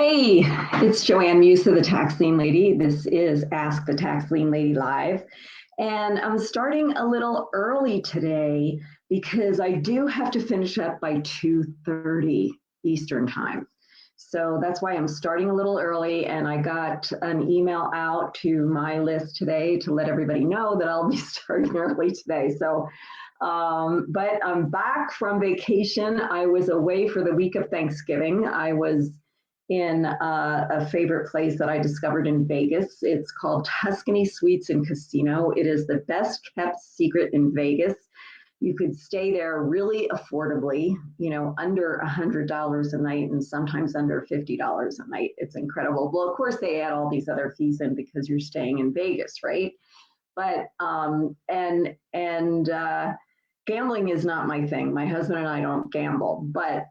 Hey, it's Joanne Musa, the Tax Lien Lady. This is Ask the Tax Lien Lady Live. And I'm starting a little early today because I do have to finish up by 2:30 Eastern Time. So that's why I'm starting a little early, and I got an email out to my list today to let everybody know that I'll be starting early today. But I'm back from vacation. I was away for the week of Thanksgiving. I was in a favorite place that I discovered in Vegas. It's called Tuscany Suites and Casino. It is the best kept secret in Vegas. You could stay there really affordably, under $100 a night and sometimes under $50 a night. It's incredible. Well, of course, they add all these other fees in because you're staying in Vegas, right? But gambling is not my thing. My husband and I don't gamble, but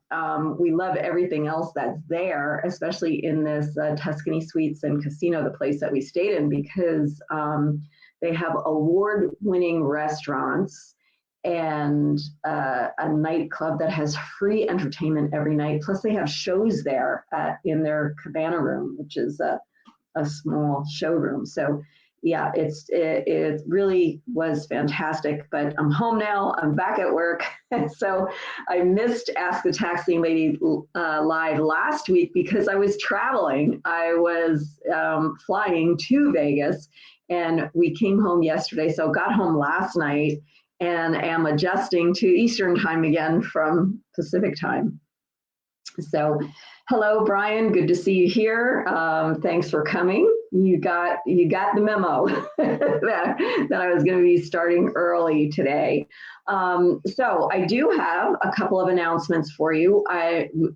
we love everything else that's there, especially in this Tuscany Suites and Casino, the place that we stayed in, because they have award-winning restaurants and a nightclub that has free entertainment every night. Plus, they have shows there in their cabana room, which is a small showroom. So yeah, it really was fantastic, but I'm home now. I'm back at work. So I missed Ask the Tax Lien Lady live last week because I was traveling. I was flying to Vegas, and we came home yesterday. So got home last night and am adjusting to Eastern time again from Pacific time. So hello, Brian. Good to see you here. Thanks for coming. You got the memo that I was going to be starting early today. So I do have a couple of announcements for you.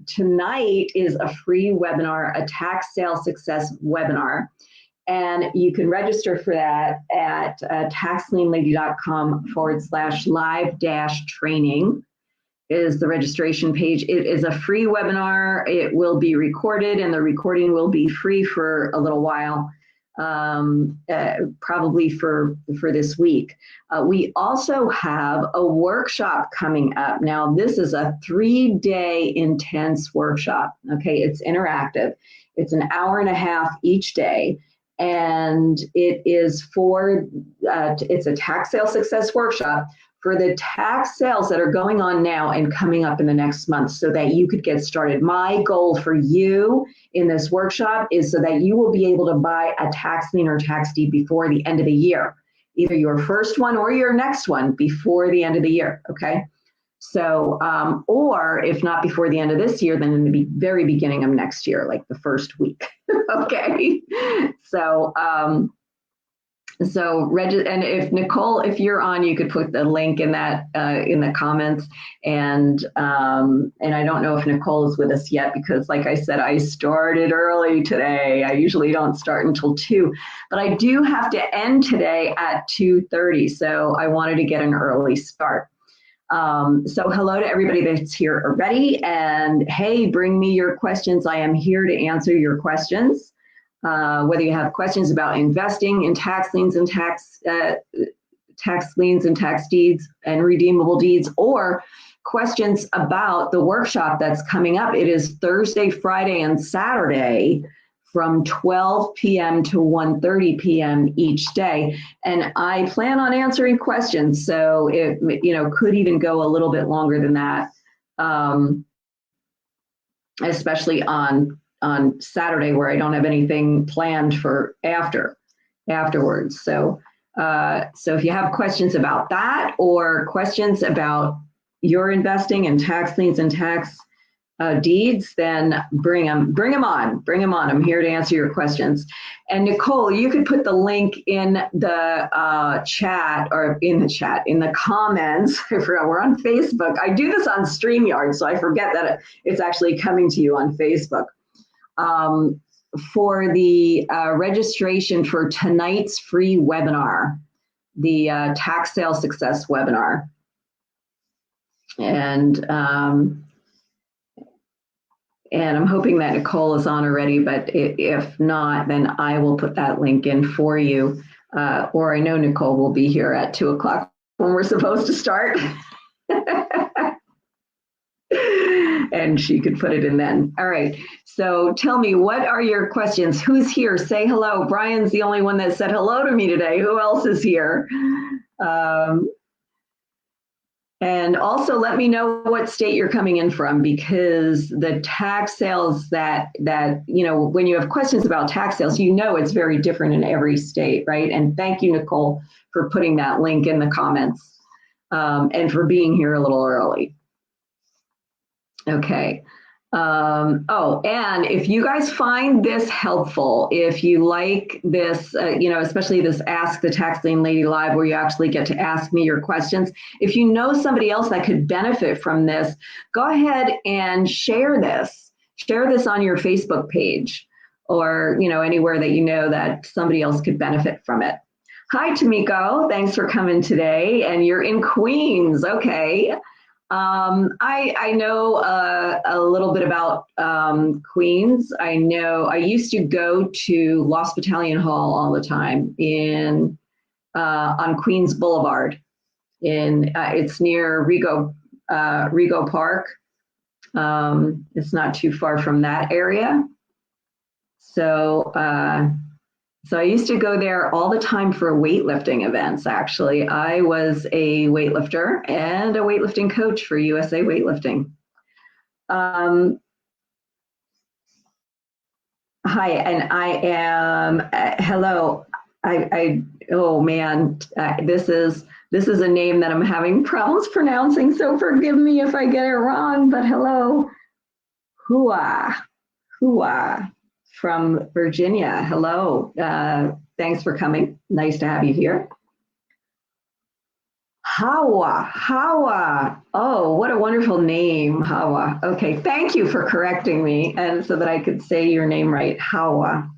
Tonight is a free webinar, a tax sale success webinar. And you can register for that at taxlienlady.com/live-training. Is the registration page. It is a free webinar. It will be recorded, and the recording will be free for a little while, probably for this week. We also have a workshop coming up. Now, this is a 3-day intense workshop. Okay, it's interactive. It's an hour and a half each day. And it is it's a tax sale success workshop for the tax sales that are going on now and coming up in the next month so that you could get started. My goal for you in this workshop is so that you will be able to buy a tax lien or tax deed before the end of the year, either your first one or your next one before the end of the year, okay? So, or if not before the end of this year, then in the very beginning of next year, like the first week, okay? So, and if Nicole, if you're on, you could put the link in that in the comments. And I don't know if Nicole is with us yet because, like I said, I started early today. I usually don't start until 2, but I do have to end today at 2:30. So I wanted to get an early start. So hello to everybody that's here already. And hey, bring me your questions. I am here to answer your questions. Whether you have questions about investing in tax liens and tax liens and tax deeds and redeemable deeds, or questions about the workshop that's coming up. It is Thursday, Friday, and Saturday from 12 p.m. to 1:30 p.m. each day. And I plan on answering questions, so it could even go a little bit longer than that, especially on Saturday where I don't have anything planned for afterwards. So if you have questions about that or questions about your investing in tax liens and tax deeds, then bring them on. I'm here to answer your questions. And Nicole, you could put the link in the chat or in the comments. I forgot we're on Facebook. I do this on StreamYard, so I forget that it's actually coming to you on Facebook. For the registration for tonight's free webinar, the tax sale success webinar. And I'm hoping that Nicole is on already, but if not, then I will put that link in for you. Or I know Nicole will be here at 2 o'clock when we're supposed to start. and she could put it in then. All right. So tell me, what are your questions? Who's here? Say hello. Brian's the only one that said hello to me today. Who else is here? And also let me know what state you're coming in from, because the tax sales that, when you have questions about tax sales, it's very different in every state, right? And thank you, Nicole, for putting that link in the comments, and for being here a little early. Okay. And if you guys find this helpful, if you like this, especially this Ask the Tax Lien Lady Live, where you actually get to ask me your questions, if you know somebody else that could benefit from this, go ahead and share this. Share this on your Facebook page, or, anywhere that that somebody else could benefit from it. Hi, Tamiko. Thanks for coming today. And you're in Queens. Okay. I know a little bit about Queens. I know I used to go to Lost Battalion Hall all the time on Queens Boulevard. It's near Rego Park. It's not too far from that area. So I used to go there all the time for weightlifting events, actually. I was a weightlifter and a weightlifting coach for USA Weightlifting. Hi, and I am, hello. Oh man, this is a name that I'm having problems pronouncing, so forgive me if I get it wrong, but hello. Hua. From Virginia. Hello. Thanks for coming. Nice to have you here. Hawa. Oh, what a wonderful name, Hawa. Okay, thank you for correcting me, and so that I could say your name right, Hawa.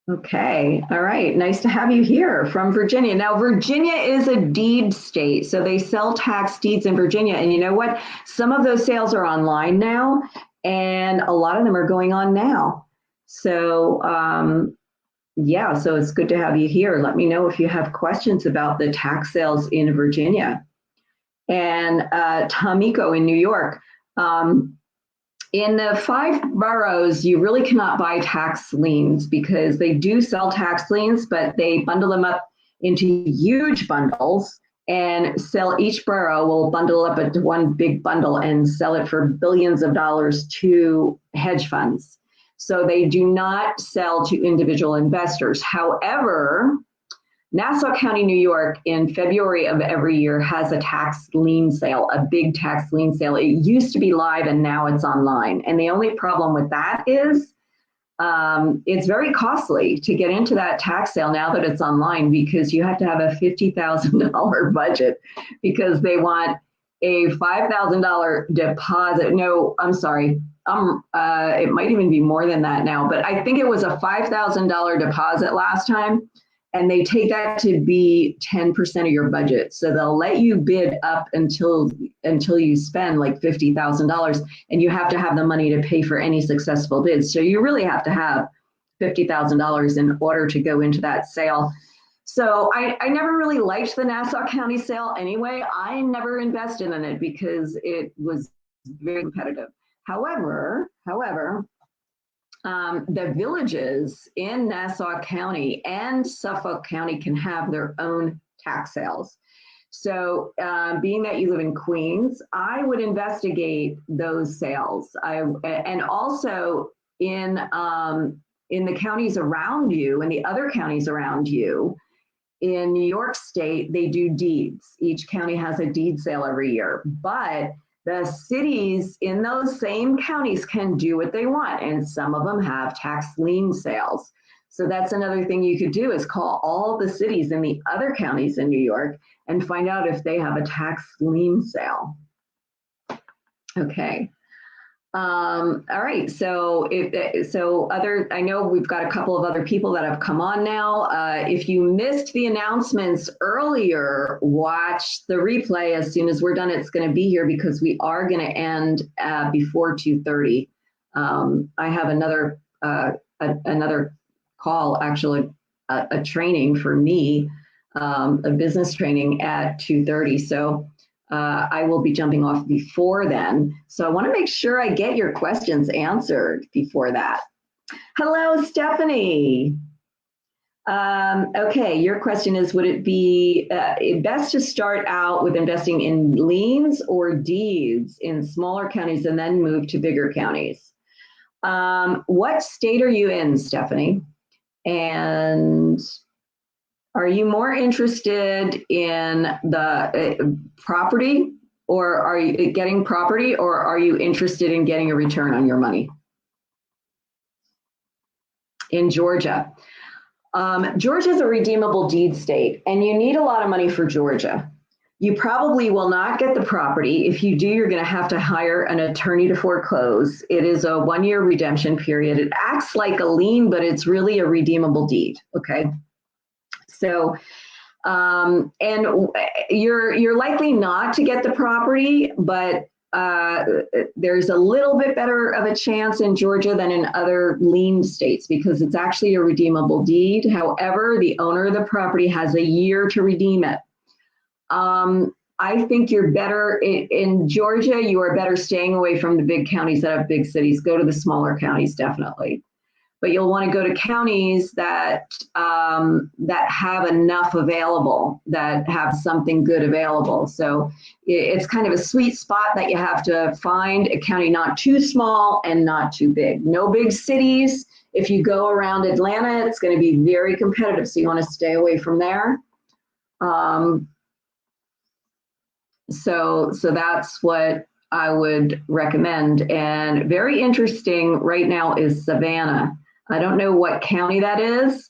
Okay, all right. Nice to have you here from Virginia. Now, Virginia is a deed state, so they sell tax deeds in Virginia. And you know what? Some of those sales are online now, and a lot of them are going on now. So, so it's good to have you here. Let me know if you have questions about the tax sales in Virginia. And Tamiko in New York. In the 5 boroughs, you really cannot buy tax liens, because they do sell tax liens, but they bundle them up into huge bundles, and each borough will bundle up into one big bundle and sell it for billions of dollars to hedge funds. So they do not sell to individual investors. However, Nassau County, New York, in February of every year has a tax lien sale, a big tax lien sale. It used to be live and now it's online. And the only problem with that is it's very costly to get into that tax sale now that it's online, because you have to have a $50,000 budget, because they want a $5,000 deposit. No, I'm sorry. It might even be more than that now, but I think it was a $5,000 deposit last time. And they take that to be 10% of your budget. So they'll let you bid up until you spend like $50,000, and you have to have the money to pay for any successful bids. So you really have to have $50,000 in order to go into that sale. So I never really liked the Nassau County sale anyway. I never invested in it because it was very competitive. However, the villages in Nassau County and Suffolk County can have their own tax sales. So being that you live in Queens, I would investigate those sales. And also in the counties around you and the other counties around you, in New York State, they do deeds. Each county has a deed sale every year, but the cities in those same counties can do what they want, and some of them have tax lien sales. So that's another thing you could do, is call all the cities in the other counties in New York and find out if they have a tax lien sale. Okay. All right. So I know we've got a couple of other people that have come on now. If you missed the announcements earlier, watch the replay. As soon as we're done, it's going to be here, because we are going to end before 2:30. I have another call, actually, a training for me, a business training at 2:30. So I will be jumping off before then. So I want to make sure I get your questions answered before that. Hello, Stephanie. Okay, your question is, would it be best to start out with investing in liens or deeds in smaller counties and then move to bigger counties? What state are you in, Stephanie? And are you more interested in the property, or are you getting property, or are you interested in getting a return on your money? In Georgia. Georgia is a redeemable deed state, and you need a lot of money for Georgia. You probably will not get the property. If you do, you're going to have to hire an attorney to foreclose. It is a 1-year redemption period. It acts like a lien, but it's really a redeemable deed. Okay. So, and you're likely not to get the property, but there's a little bit better of a chance in Georgia than in other lien states because it's actually a redeemable deed. However, the owner of the property has a year to redeem it. I think you're better in Georgia. You are better staying away from the big counties that have big cities. Go to the smaller counties, definitely. But you'll want to go to counties that that have enough available, that have something good available. So it's kind of a sweet spot that you have to find a county not too small and not too big. No big cities. If you go around Atlanta, it's going to be very competitive. So you want to stay away from there. So that's what I would recommend. And very interesting right now is Savannah. I don't know what county that is,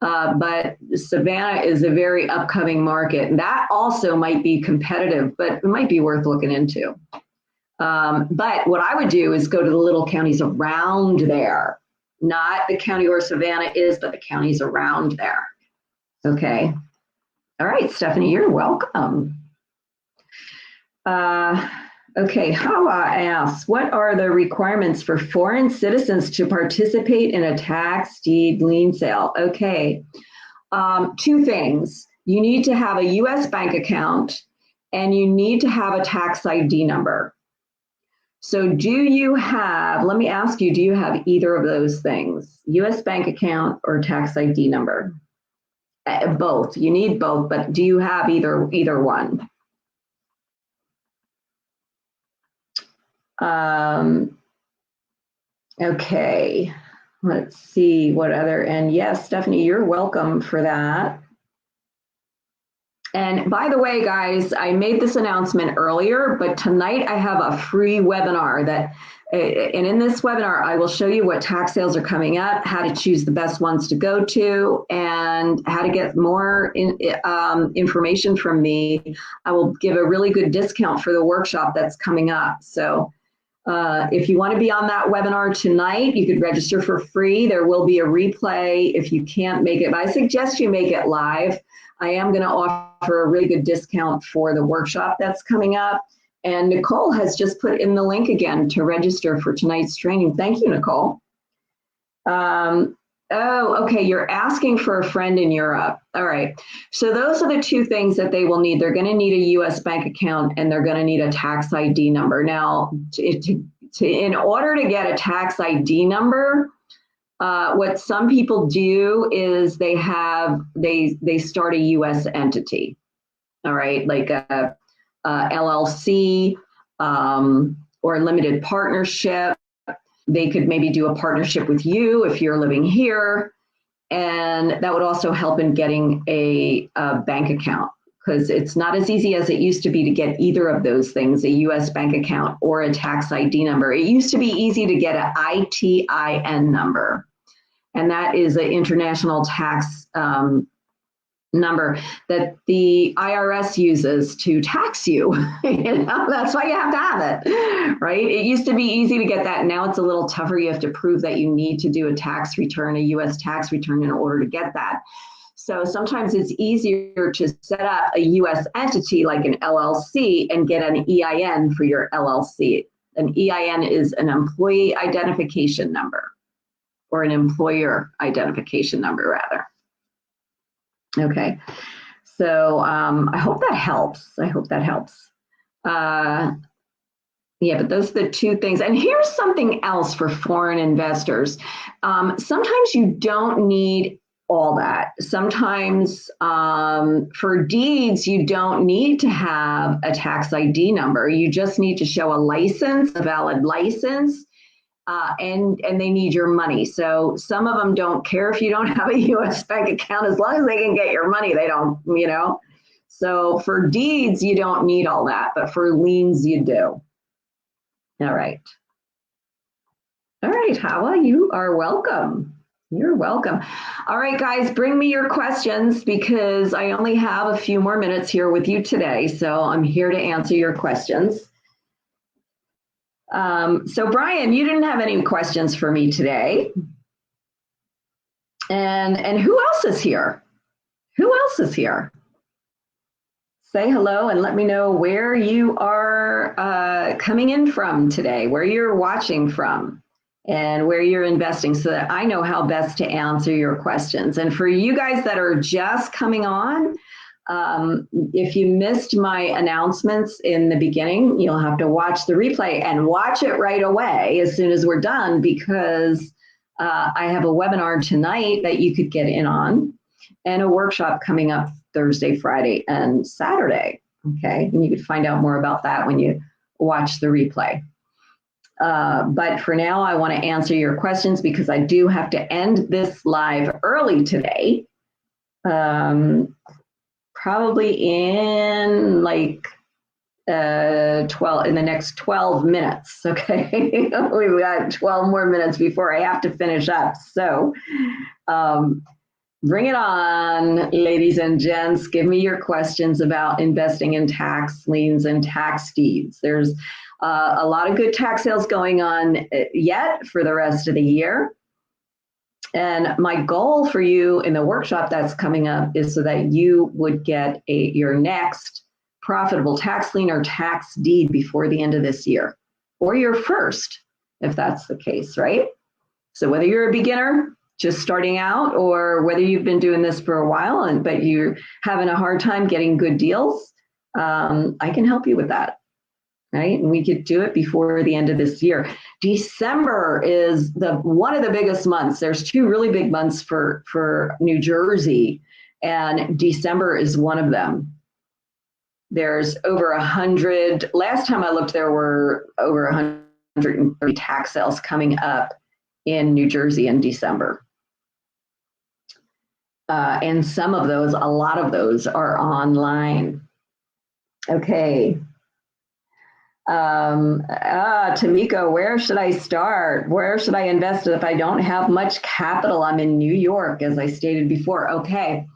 but Savannah is a very upcoming market. And that also might be competitive, but it might be worth looking into. But what I would do is go to the little counties around there, not the county where Savannah is, but the counties around there. Okay. All right, Stephanie, you're welcome. Okay, Hawa asks, what are the requirements for foreign citizens to participate in a tax deed lien sale? Okay, 2 things. You need to have a U.S. bank account and you need to have a tax ID number. So do you have, let me ask you, do you have either of those things? U.S. bank account or tax ID number? Both, you need both, but do you have either one? Okay, let's see what other, and yes, Stephanie, you're welcome for that. And by the way, guys, I made this announcement earlier, but tonight I have a free webinar and in this webinar, I will show you what tax sales are coming up, how to choose the best ones to go to, and how to get more information from me. I will give a really good discount for the workshop that's coming up. So if you want to be on that webinar tonight, you could register for free. There will be a replay if you can't make it, but I suggest you make it live. I am going to offer a really good discount for the workshop that's coming up. And Nicole has just put in the link again to register for tonight's training. Thank you, Nicole. Oh, okay, you're asking for a friend in Europe. All right, so those are the 2 things that they will need. They're going to need a U.S. bank account and they're going to need a tax ID number. Now, in order to get a tax ID number, what some people do is they start a U.S. entity. All right, like a LLC or a limited partnership. They could maybe do a partnership with you if you're living here. And that would also help in getting a bank account, because it's not as easy as it used to be to get either of those things, a US bank account or a tax ID number. It used to be easy to get an ITIN number, and that is an international tax number that the IRS uses to tax you. That's why you have to have it, right? It used to be easy to get that. Now it's a little tougher. You have to prove that you need to do a tax return, a US tax return, in order to get that. So sometimes it's easier to set up a US entity like an LLC and get an EIN for your LLC. An EIN is an employee identification number, or an employer identification number, rather. Okay, so I hope that helps. I hope that helps. Yeah, but those are the two things. And here's something else for foreign investors. Sometimes you don't need all that. Sometimes for deeds, you don't need to have a tax ID number. You just need to show a license, a valid license, and they need your money. So some of them don't care if you don't have a U.S. bank account. As long as they can get your money, they don't, you know. So for deeds, you don't need all that, but for liens, you do. All right. All right, Hawa, you are welcome. You're welcome. All right, guys, bring me your questions because I only have a few more minutes here with you today. So I'm here to answer your questions. So Brian, you didn't have any questions for me today. And who else is here? Who else is here? Say hello and let me know where you are coming in from today, where you're watching from, and where you're investing so that I know how best to answer your questions. And for you guys that are just coming on, if you missed my announcements in the beginning, you'll have to watch the replay and watch it right away as soon as we're done, because I have a webinar tonight that you could get in on and a workshop coming up Thursday, Friday, and Saturday. Okay, and you can find out more about that when you watch the replay. But for now, I want to answer your questions because I do have to end this live early today. Probably in like 12 in the next 12 minutes. Okay, we've got 12 more minutes before I have to finish up. So bring it on, ladies and gents. Give me your questions about investing in tax liens and tax deeds. There's a lot of good tax sales going on yet for the rest of the year. And my goal for you in the workshop that's coming up is so that you would get your next profitable tax lien or tax deed before the end of this year, or your first, if that's the case, right? So whether you're a beginner just starting out, or whether you've been doing this for a while but you're having a hard time getting good deals, I can help you with that. Right? And we could do it before the end of this year. December is one of the biggest months. There's two really big months for New Jersey, and December is one of them. There's over 100, last time I looked, there were over 130 tax sales coming up in New Jersey in December. And some of those, a lot of those are online. Okay. Tamiko, where should I start? Where should I invest if I don't have much capital? I'm in New York, as I stated before. Okay.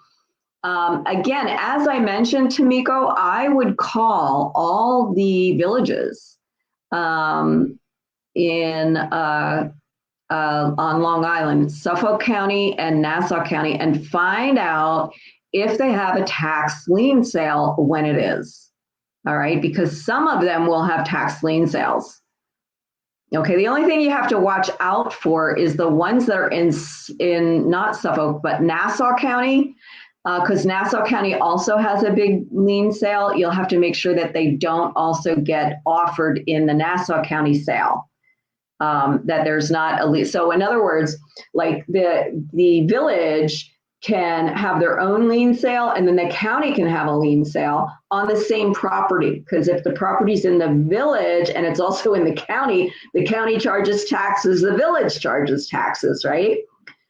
Again, as I mentioned, Tamiko, I would call all the villages on Long Island, Suffolk County and Nassau County, and find out if they have a tax lien sale when it is. All right, because some of them will have tax lien sales. Okay, the only thing you have to watch out for is the ones that are in not Suffolk, but Nassau County, because Nassau County also has a big lien sale. You'll have to make sure that they don't also get offered in the Nassau County sale, that there's not a lien. So in other words, like the village can have their own lien sale, and then the county can have a lien sale on the same property. Because if the property's in the village and it's also in the county charges taxes, the village charges taxes, right?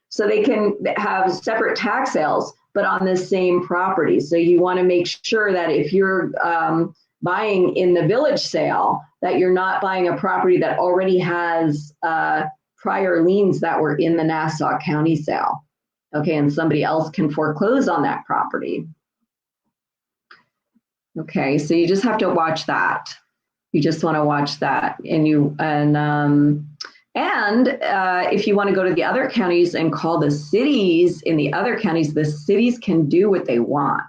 So they can have separate tax sales, but on the same property. So you want to make sure that if you're buying in the village sale, that you're not buying a property that already has prior liens that were in the Nassau County sale. Okay, and somebody else can foreclose on that property. Okay, so you just have to watch that. You just want to watch that, and if you want to go to the other counties and call the cities in the other counties, the cities can do what they want,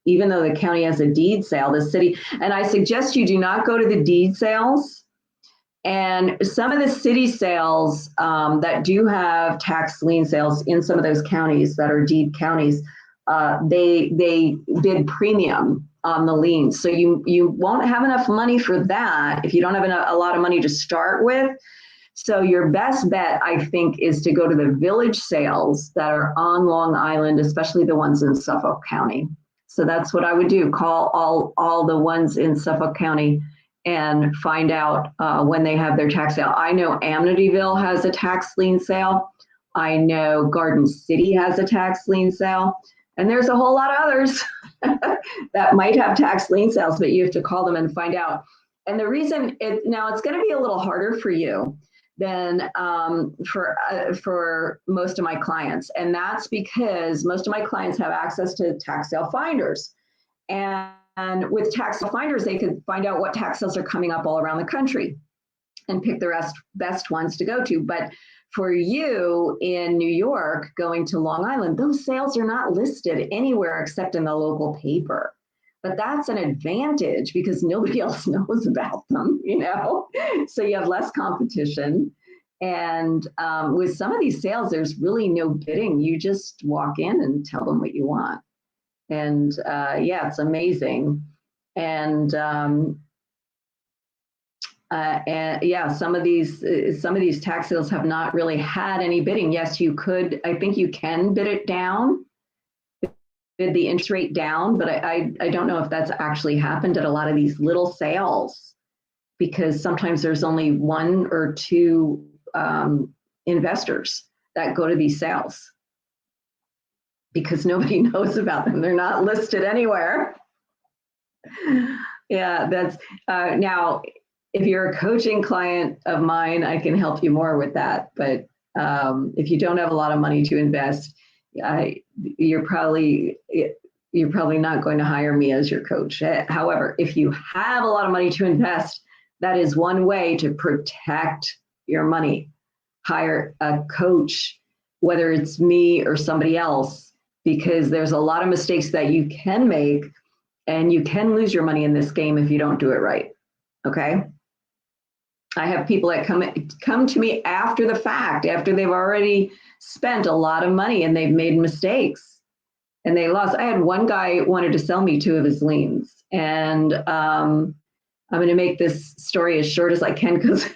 even though the county has a deed sale. The city, and I suggest you do not go to the deed sales. And some of the city sales that do have tax lien sales in some of those counties that are deed counties, they bid premium on the liens. So you won't have enough money for that if you don't have a lot of money to start with. So your best bet, I think, is to go to the village sales that are on Long Island, especially the ones in Suffolk County. So that's what I would do. Call all the ones in Suffolk County and find out when they have their tax sale. I know Amityville has a tax lien sale. I know Garden City has a tax lien sale. And there's a whole lot of others that might have tax lien sales, but you have to call them and find out. And the reason now it's going to be a little harder for you than for most of my clients. And that's because most of my clients have access to tax sale finders. And with tax sale finders, they could find out what tax sales are coming up all around the country and pick the best ones to go to. But for you in New York, going to Long Island, those sales are not listed anywhere except in the local paper. But that's an advantage because nobody else knows about them, you know? So you have less competition. And with some of these sales, there's really no bidding. You just walk in and tell them what you want. And yeah, it's amazing. And yeah, some of these tax sales have not really had any bidding. Yes, you could, I think you can bid it down, bid the interest rate down, but I don't know if that's actually happened at a lot of these little sales, because sometimes there's only one or two investors that go to these sales because nobody knows about them. They're not listed anywhere. Yeah, that's now, if you're a coaching client of mine, I can help you more with that. But if you don't have a lot of money to invest, you're probably not going to hire me as your coach. However, if you have a lot of money to invest, that is one way to protect your money. Hire a coach, whether it's me or somebody else, because there's a lot of mistakes that you can make, and you can lose your money in this game if you don't do it right. Okay. I have people that come to me after the fact, after they've already spent a lot of money and they've made mistakes and they lost. I had one guy wanted to sell me 2 of his liens, and I'm going to make this story as short as I can because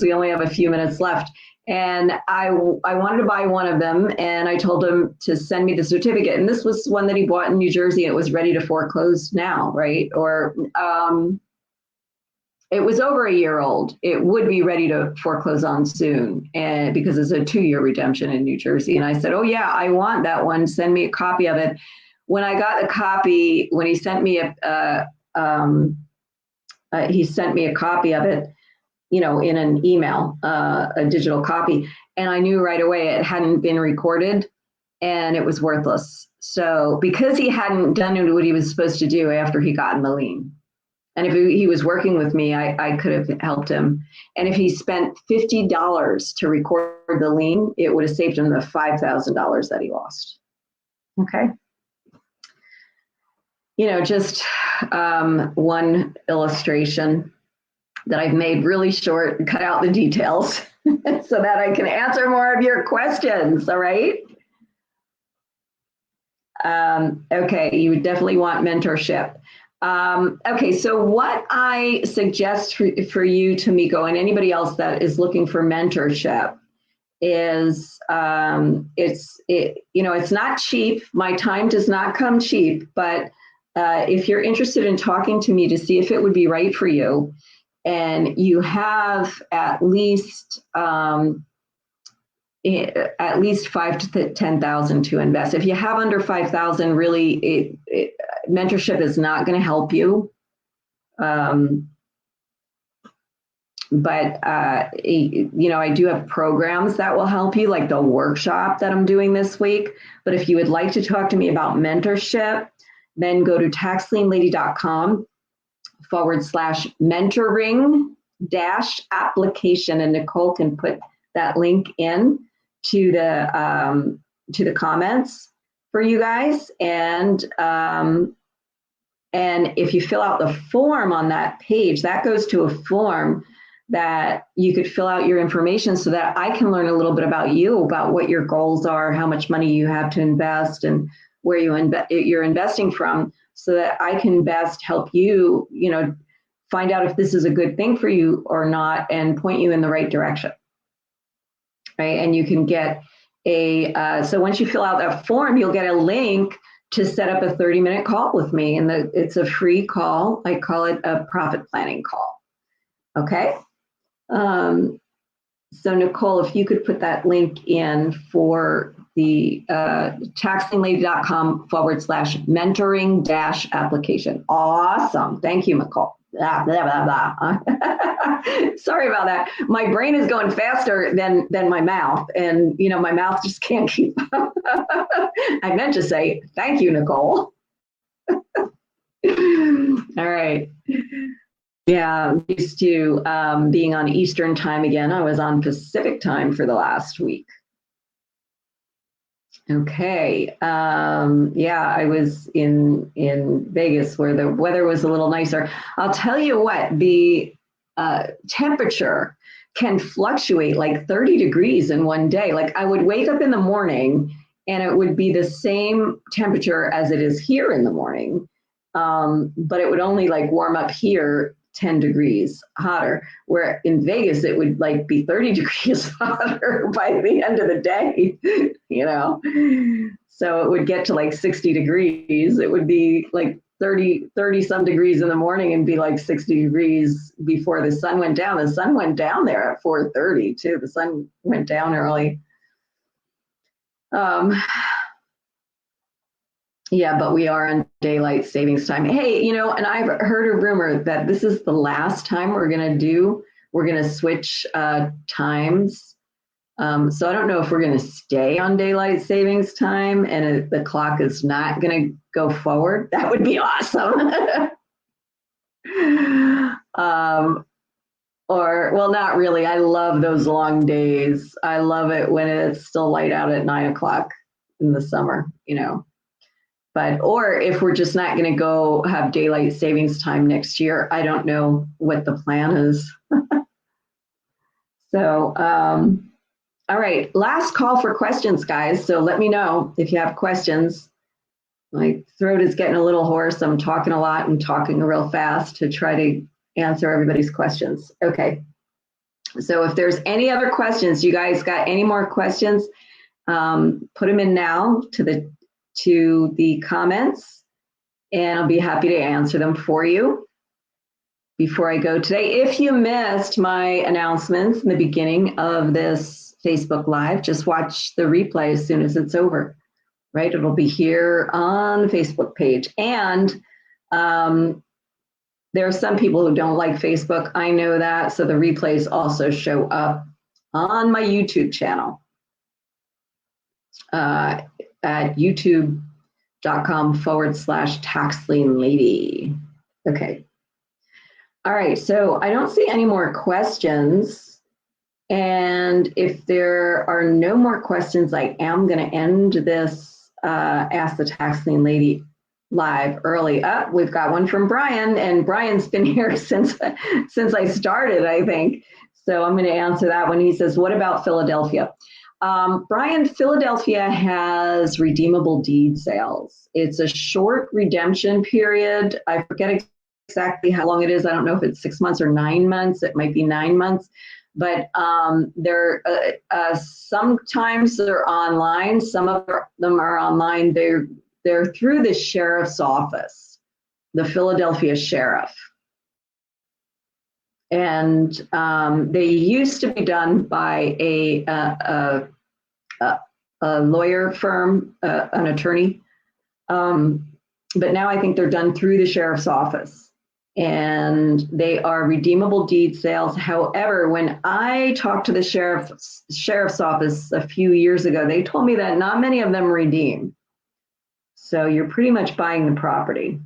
we only have a few minutes left. And I wanted to buy one of them, and I told him to send me the certificate. And this was one that he bought in New Jersey. It was ready to foreclose now, right? Or it was over a year old. It would be ready to foreclose on soon, and because it's a 2-year redemption in New Jersey. And I said, oh yeah, I want that one. Send me a copy of it. When I got the copy, when he sent me a copy of it, you know, in an email, a digital copy, and I knew right away it hadn't been recorded and it was worthless. So because he hadn't done what he was supposed to do after he got in the lien. And if he was working with me, I could have helped him. And if he spent $50 to record the lien, it would have saved him the $5,000 that he lost. Okay. You know, just one illustration that I've made really short and cut out the details so that I can answer more of your questions. All right. Okay. You would definitely want mentorship. Okay, so what I suggest for you, Tomiko, and anybody else that is looking for mentorship is, it's not cheap. My time does not come cheap, but if you're interested in talking to me to see if it would be right for you, and you have at least 5 to 10,000 to invest. If you have under 5,000, really, mentorship is not going to help you. But I do have programs that will help you, like the workshop that I'm doing this week. But if you would like to talk to me about mentorship, then go to taxlienlady.com/mentoring-application, and Nicole can put that link in to the comments for you guys. And if you fill out the form on that page, that goes to a form that you could fill out your information so that I can learn a little bit about you, about what your goals are, how much money you have to invest, and where you're investing from, so that I can best help you, find out if this is a good thing for you or not and point you in the right direction. Right. And you can get so once you fill out that form, you'll get a link to set up a 30-minute call with me. And it's a free call. I call it a profit planning call. Okay. So Nicole, if you could put that link in for the taxlinglady.com/mentoring-application. Awesome. Thank you, Nicole. Blah, blah, blah, blah. Sorry about that. My brain is going faster than my mouth, and my mouth just can't keep up. I meant to say thank you, Nicole. All right. Yeah, I'm used to being on Eastern time again. I was on Pacific time for the last week. Okay. Yeah, I was in Vegas where the weather was a little nicer. I'll tell you what, the temperature can fluctuate like 30 degrees in one day. Like I would wake up in the morning and it would be the same temperature as it is here in the morning. But it would only like warm up here 10 degrees hotter, where in Vegas it would like be 30 degrees hotter by the end of the day, So it would get to like 60 degrees. It would be like 30 some degrees in the morning and be like 60 degrees before the sun went down. The sun went down there at 4:30 too. The sun went down early. Yeah, but we are on daylight savings time. Hey, and I've heard a rumor that this is the last time we're going to switch times. So I don't know if we're going to stay on daylight savings time and the clock is not going to go forward. That would be awesome. Well, not really. I love those long days. I love it when it's still light out at 9 o'clock in the summer, or if we're just not going to go have daylight savings time next year, I don't know what the plan is. So, all right, last call for questions, guys. So let me know if you have questions. My throat is getting a little hoarse. I'm talking a lot and talking real fast to try to answer everybody's questions. Okay. So if there's any other questions, you guys got any more questions, put them in now to the comments, and I'll be happy to answer them for you before I go today. If you missed my announcements in the beginning of this Facebook Live, just watch the replay as soon as it's over, right? It'll be here on the Facebook page. And there are some people who don't like Facebook. I know that. So the replays also show up on my YouTube channel. At youtube.com/taxlinglady. Okay. All right. So I don't see any more questions. And if there are no more questions, I am going to end this Ask the Tax Lien Lady live early. We've got one from Brian, and Brian's been here since I started, I think. So I'm going to answer that one. He says, what about Philadelphia? Brian, Philadelphia has redeemable deed sales. It's a short redemption period. I forget exactly how long it is. I don't know if it's 6 months or 9 months. It might be 9 months. But sometimes they're online. Some of them are online. They're through the sheriff's office, the Philadelphia sheriff. And they used to be done by a lawyer firm, an attorney. But now I think they're done through the sheriff's office. And they are redeemable deed sales. However, when I talked to the sheriff's office a few years ago, they told me that not many of them redeem. So you're pretty much buying the property.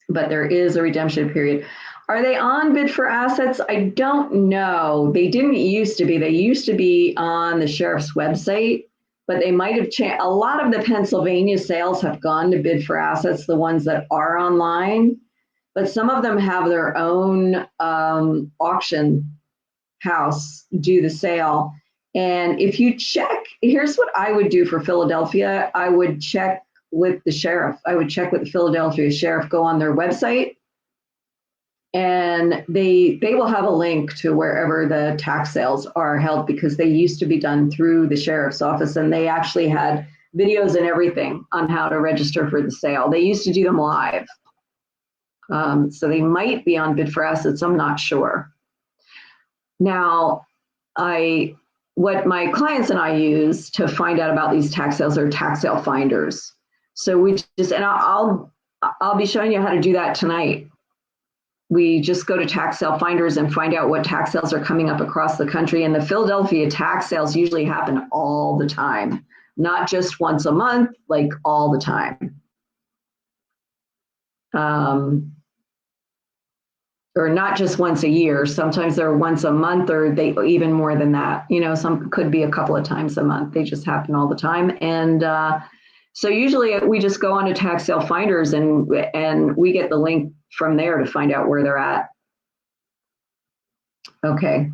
But there is a redemption period. Are they on bid for assets? I don't know. They didn't used to be. They used to be on the sheriff's website, but they might have changed. A lot of the Pennsylvania sales have gone to bid for assets, the ones that are online, but some of them have their own auction house do the sale. And if you check, here's what I would do for Philadelphia. I would check with the sheriff. I would check with the Philadelphia sheriff, go on their website, and they will have a link to wherever the tax sales are held, because they used to be done through the sheriff's office, and they actually had videos and everything on how to register for the sale. They used to do them live. So they might be on Bid for Assets, I'm not sure. Now, what my clients and I use to find out about these tax sales are tax sale finders. So we just, and I'll be showing you how to do that tonight. We just go to tax sale finders and find out what tax sales are coming up across the country. And the Philadelphia tax sales usually happen all the time, not just once a month, like all the time. Or not just once a year. Sometimes they're once a month, or they even more than that. You know, some could be a couple of times a month. They just happen all the time. And so usually we just go on to tax sale finders, and we get the link from there to find out where they're at. Okay.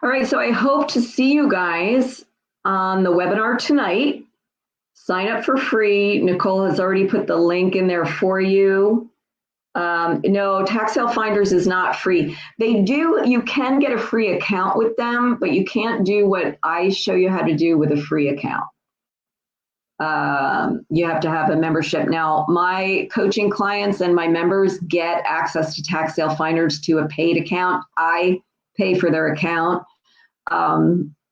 All right. So I hope to see you guys on the webinar tonight. Sign up for free. Nicole has already put the link in there for you. No, tax sale finders is not free. You can get a free account with them, but you can't do what I show you how to do with a free account. You have to have a membership. Now, my coaching clients and my members get access to tax sale finders to a paid account. I pay for their account.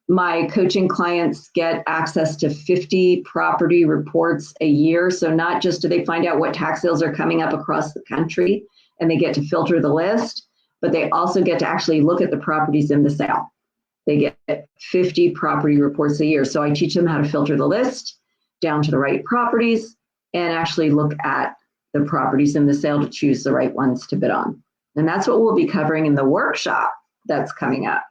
My coaching clients get access to 50 property reports a year. So not just do they find out what tax sales are coming up across the country and they get to filter the list, but they also get to actually look at the properties in the sale. They get 50 property reports a year. So I teach them how to filter the list down to the right properties and actually look at the properties in the sale to choose the right ones to bid on. And that's what we'll be covering in the workshop that's coming up.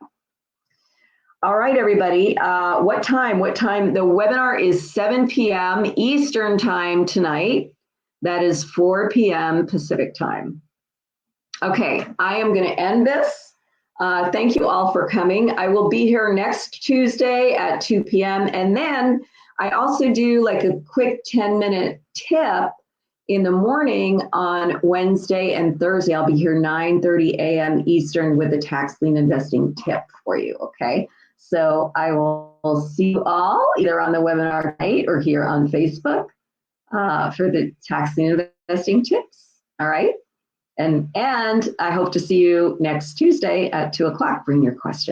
All right, everybody. What time? The webinar is 7 p.m. Eastern time tonight. That is 4 p.m. Pacific time. Okay, I am going to end this. Thank you all for coming. I will be here next Tuesday at 2 p.m. And then I also do like a quick 10-minute tip in the morning on Wednesday and Thursday. I'll be here 9:30 a.m. Eastern with a tax lien investing tip for you, okay? So I will see you all either on the webinar tonight or here on Facebook for the tax lien investing tips. All right. And I hope to see you next Tuesday at 2 o'clock. Bring your questions.